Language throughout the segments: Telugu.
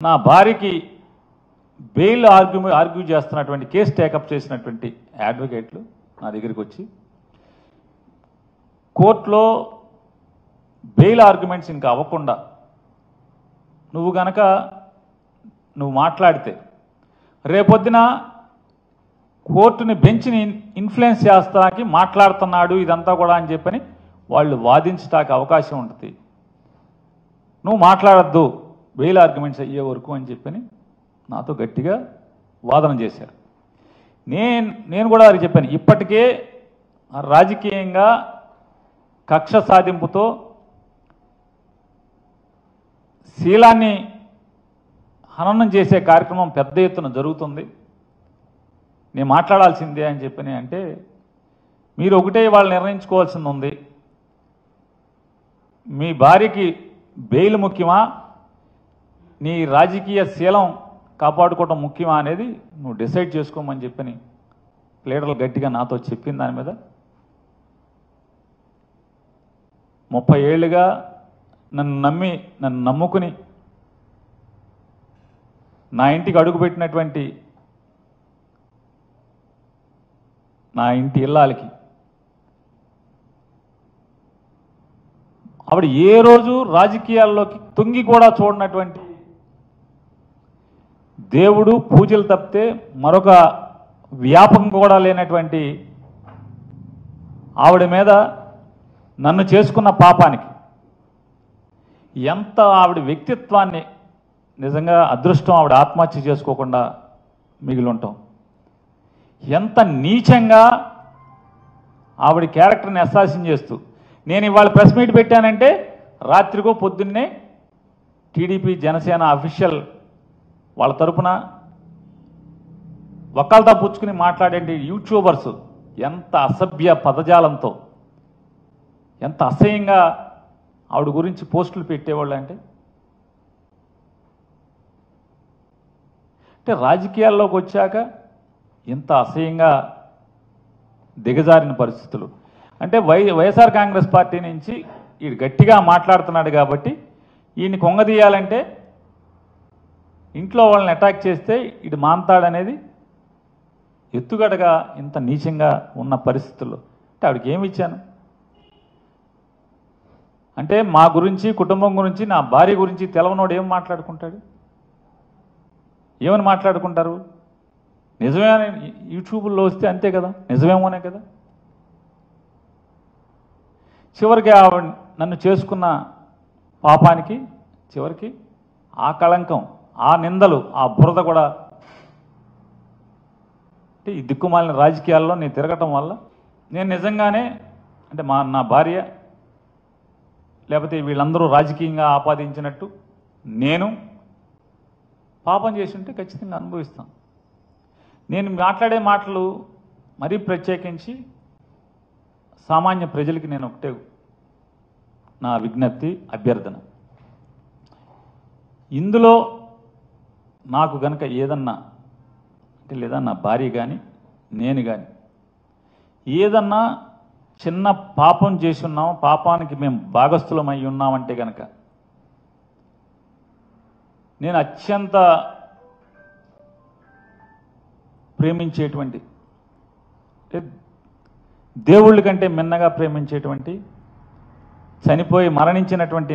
నా భార్యకి బెయిల్ ఆర్గ్యూ చేస్తున్నటువంటి కేసు టేకప్ చేసినటువంటి అడ్వకేట్లు నా దగ్గరికి వచ్చి కోర్టులో బెయిల్ ఆర్గ్యుమెంట్స్ ఇంకా అవ్వకుండా నువ్వు మాట్లాడితే రేపొద్దున కోర్టుని బెంచ్ని ఇన్ఫ్లుయెన్స్ చేస్తానికి మాట్లాడుతున్నాడు ఇదంతా కూడా అని చెప్పని వాళ్ళు వాదించడానికి అవకాశం ఉంటుంది. నువ్వు మాట్లాడద్దు బెయిల్ ఆర్గ్యుమెంట్స్ అయ్యే వరకు అని చెప్పని నాతో గట్టిగా వాదన చేశారు. నేను కూడా వారికి చెప్పాను, ఇప్పటికే రాజకీయంగా కక్ష సాధింపుతో శీలాన్ని హననం చేసే కార్యక్రమం పెద్ద ఎత్తున జరుగుతుంది, నేను మాట్లాడాల్సిందే అని చెప్పని అంటే మీరు ఒకటే వాళ్ళు నిర్ణయించుకోవాల్సింది ఉంది, మీ భార్యకి బెయిల్ ముఖ్యమా నీ రాజకీయ శీలం కాపాడుకోవడం ముఖ్యమా అనేది నువ్వు డిసైడ్ చేసుకోమని చెప్పని లీడర్లు గట్టిగా నాతో చెప్పిన దాని మీద 30 ఏళ్ళుగా నన్ను నమ్ముకుని నా ఇంటికి అడుగుపెట్టినటువంటి నా ఇంటి ఇల్లాలకి ఆవిడ ఏ రోజు రాజకీయాల్లోకి తొంగి కూడా చూడనటువంటి దేవుడు పూజలు తప్పితే మరొక వ్యాపకం కూడా లేనటువంటి ఆవిడ మీద నన్ను చేసుకున్న పాపానికి ఎంత ఆవిడ వ్యక్తిత్వాన్ని నిజంగా అదృష్టం ఆవిడ ఆత్మహత్య చేసుకోకుండా మిగిలి ఉంటాం. ఎంత నీచంగా ఆవిడ క్యారెక్టర్ని అసాసిన్ చేస్తూ నేను ఇవాళ ప్రెస్ మీట్ పెట్టానంటే రాత్రికో పొద్దున్నే టీడీపీ జనసేన అఫీషియల్ వాళ్ళ తరపున వకాల్తా పుచ్చుకుని మాట్లాడే యూట్యూబర్స్ ఎంత అసభ్య పదజాలంతో ఎంత అసహ్యంగా ఆవిడ గురించి పోస్టులు పెట్టేవాళ్ళు అంటే రాజకీయాల్లోకి వచ్చాక ఇంత అసహ్యంగా దిగజారిన పరిస్థితులు అంటే వైఎస్ఆర్ కాంగ్రెస్ పార్టీ నుంచి ఈడు గట్టిగా మాట్లాడుతున్నాడు కాబట్టి ఈయన్ని కొంగదీయాలంటే ఇంట్లో వాళ్ళని అటాక్ చేస్తే ఇటు మాంతాడనేది ఎత్తుగడగా ఇంత నీచంగా ఉన్న పరిస్థితుల్లో అంటే ఆవిడకి ఏమి ఇచ్చాను అంటే మా గురించి కుటుంబం గురించి నా భార్య గురించి తెలవనోడు ఏం మాట్లాడుకుంటాడు, ఏమని మాట్లాడుకుంటారు? నిజమే యూట్యూబ్లో వస్తే అంతే కదా, నిజమేమోనే కదా. చివరికి నన్ను చేసుకున్న పాపానికి చివరికి ఆ కళంకం ఆ నిందలు ఆ బురద కూడా అంటే ఈ దిక్కుమాలిన రాజకీయాల్లో నేను తిరగటం వల్ల నేను నిజంగానే అంటే నా భార్య లేకపోతే వీళ్ళందరూ రాజకీయంగా ఆపాదించినట్టు నేను పాపం చేసి ఉంటే ఖచ్చితంగా అనుభవిస్తాను. నేను మాట్లాడే మాటలు మరీ ప్రత్యేకించి సామాన్య ప్రజలకి నేను ఒకటే నా విజ్ఞప్తి అభ్యర్థన, ఇందులో నాకు గనక ఏదన్నా అంటే లేదా నా భార్య కానీ నేను కానీ ఏదన్నా చిన్న పాపం చేసి ఉన్నాం, పాపానికి మేము భాగస్థులమై ఉన్నామంటే కనుక నేను అత్యంత ప్రేమించేటువంటి దేవుళ్ళ కంటే మిన్నగా ప్రేమించేటువంటి చనిపోయి మరణించినటువంటి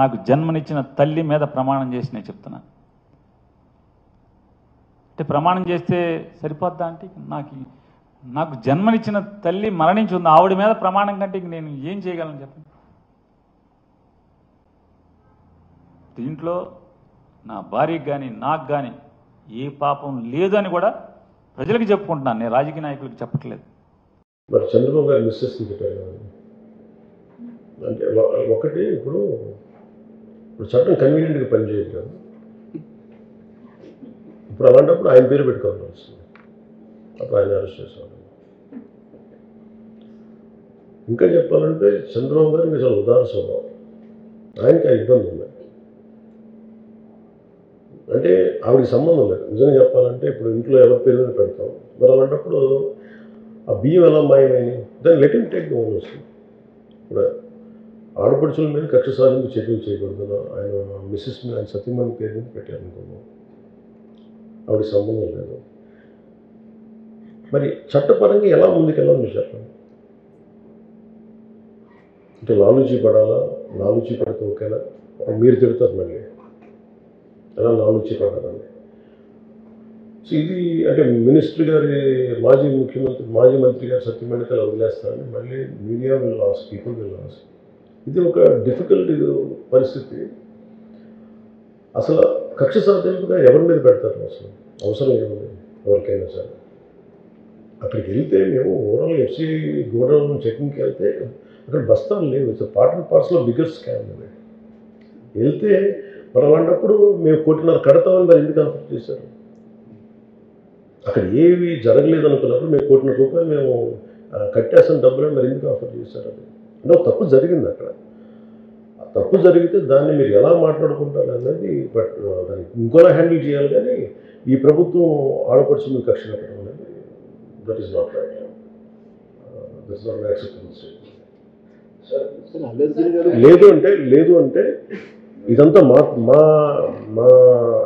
నాకు జన్మనిచ్చిన తల్లి మీద ప్రమాణం చేసి నేను చెప్తున్నాను. అంటే ప్రమాణం చేస్తే సరిపోద్దా అంటే నాకు జన్మనిచ్చిన తల్లి మరణించి ఉంది, ఆవిడ మీద ప్రమాణం కంటే నేను ఏం చేయగలను చెప్పండి. దీంట్లో నా భార్యకి కానీ నాకు కానీ ఏ పాపం లేదని కూడా ప్రజలకు చెప్పుకుంటున్నాను, నేను రాజకీయ నాయకులకు చెప్పట్లేదు. మరి చంద్రబాబు గారు మిస్సెస్ అంటే ఒకటి ఇప్పుడు చట్టం కన్వీనియంట్గా పనిచేయదు కదా, ఇప్పుడు అలాంటప్పుడు ఆయన పేరు పెట్టుకోవాల్సి వస్తుంది, అప్పుడు ఆయన అరెస్ట్ చేసేవాడు. ఇంకా చెప్పాలంటే చంద్రబాబు గారికి చాలా ఉదార స్వభావం, ఆయనకి ఆ ఇబ్బంది ఉంది. అంటే ఆవిడకి సంబంధం లేదు నిజంగా చెప్పాలంటే, ఇప్పుడు ఇంట్లో ఎవరి పేరు మీద పెడతాం, మరి అలాంటప్పుడు ఆ బియ్యం ఎలా మాయమైంది, దాన్ని let him take the owners. ఇప్పుడు ఆడపడుచుల మీద కక్ష సాధింపు చర్యలు చేయకూడదు. ఆయన మిస్సెస్ మీద, ఆయన సతీమణి పేరు మీద పెట్టారనుకున్నాం. ఆవిడ సంబంధం లేదు. మరి చట్టపరంగా ఎలా ముందుకెళ్ళాలి మీరు చెప్పండి. అంటే లాలూచీ పడాలా? లాలూచీ పడితే ఓకేనా? మీరు తిడతారు మళ్ళీ ఎలా లాలూచీ పడాలని. సో ఇది అంటే మినిస్టర్ గారి మాజీ మంత్రి గారి సత్యమణికి అలా వదిలేస్తారని మళ్ళీ media will loss, people will loss. ఇది ఒక డిఫికల్ట్ పరిస్థితి. అసలు కక్ష సాధింపుగా ఎవరి మీద పెడతారు? అసలు అవసరం ఏముంది ఎవరికైనా సరే? అక్కడికి వెళ్తే మేము ఓవరాల్ ఎఫ్సిఐ గోడౌన్ చెకింగ్కి వెళ్తే అక్కడ బస్తాలు లేవు. It's part and parcel of bigger scam అది. వెళ్తే మరి అలాంటప్పుడు మేము 1.5 కోటి కడతామని మరి ఎందుకు ఆఫర్ చేశారు? అక్కడ ఏవి జరగలేదు అనుకున్నప్పుడు మేము 1.5 కోటి మేము కట్టేసిన డబ్బులను మరి ఎందుకు ఆఫర్ చేశారు? అది అంటే ఒక తప్పు జరిగింది అక్కడ. ఆ తప్పు జరిగితే దాన్ని మీరు ఎలా మాట్లాడుకుంటారు అనేది దాన్ని ఇంకోలా హ్యాండిల్ చేయాలి. కానీ ఈ ప్రభుత్వం ఆడపడుచు మీద కక్ష కట్టడం అనేది that is not right. That is not acceptable statement. లేదు అంటే ఇదంతా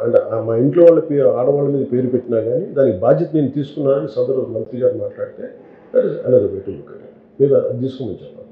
అంటే మా ఇంట్లో వాళ్ళ ఆడవాళ్ళ మీద పేరు పెట్టినా కానీ దానికి బాధ్యత నేను తీసుకున్నానని సదరు మంత్రి గారు మాట్లాడితే that is another way to look at it. మీరు అది తీసుకోమని చెప్పాలి.